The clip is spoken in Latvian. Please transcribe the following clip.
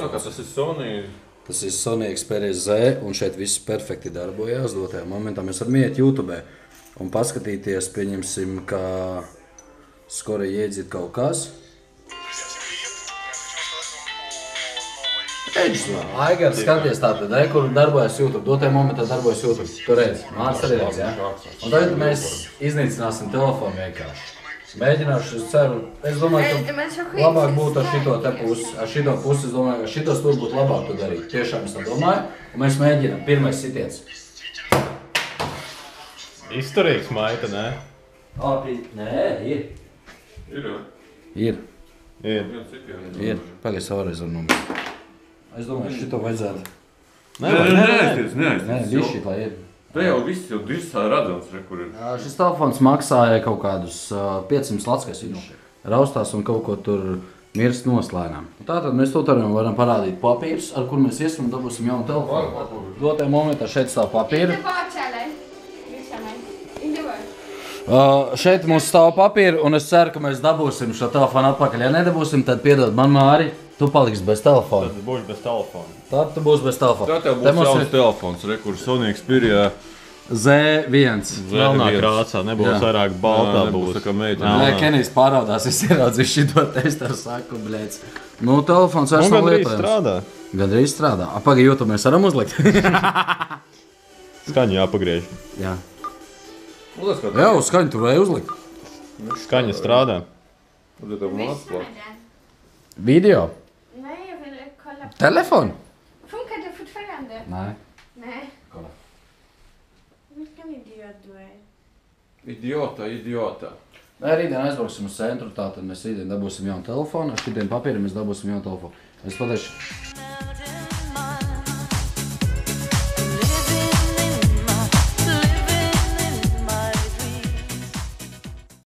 Tas ir Sony. Tas ir Sony Xperia Z, un šeit viss perfekti darbojās. Dotajā momentā mēs varam iet YouTube un paskatīties, pieņemsim, ka skoro iedzīt kaut kas. Aigars, skaties tātad, kur darbojas YouTube. Dotajā momentā darbojas YouTube. Tu redzi, Mārcis arī redz, ja? Un tagad mēs iznīcināsim telefonu vienkārši. Mēģināšu, es ceru, es domāju, ka labāk būtu ar šito te pusi. Ar šito pusi, es domāju, ka šitos tur būtu labāk to darīt. Tiešām es tā domāju. Un mēs mēģinām. Pirmais sitiens. Izturīgs maita, ne? Nē, ir. Ir. Ir. Pagaid, savu reizi var numēt. Es domāju, šito vajadzētu. Nē, viss šit, lai ir. Te jau viss tā redzams, kur ir. Šis telefons maksāja kaut kādus 500 latkais. Viņš raustās un kaut ko tur mirst noslēnām. Tātad mēs to varam parādīt papīrus, ar kur mēs iesim un dabūsim jaunu telefonu. Dotajā momentā šeit stāv papīri. Šeit mums stāv papīri un es ceru, ka mēs dabūsim šo telefonu atpakaļ. Ja nedabūsim, tad piedod man, Māri, tu paliksi bez telefona. Tad būs bez telefona. Tad tu būsi bez telefona. Tā tev būs jauns telefons, kur Sony Xperia Z1. Melnā krāsā, nebūs vairāk baltā būs. Tā kā meitene. Nē, Kenijs pārādās, es ieraudzīju šito testaru saku, bļēc. Nu, telefons vairs nav lietojams. Gandrīz strādā. Gandrīz strādā. Pagaid, YouTube mēs varam uzlikt? Skaņu jāpagriež. Jā. Jā, uz skaņu tur vajag uzlikt. Skaņa strādā. Video? Nej, jag vill kolla. Telefon? Funkar det fortfarande? Nej. Nej. Kolla. Vilken idiot du är. Idiota. Nē, rītdien aizbrauksim uz centru, tātad mēs rītdien dabūsim jaunu telefonu. Ar šitiem papīriem mēs dabūsim jaunu telefonu. Es pateikšu.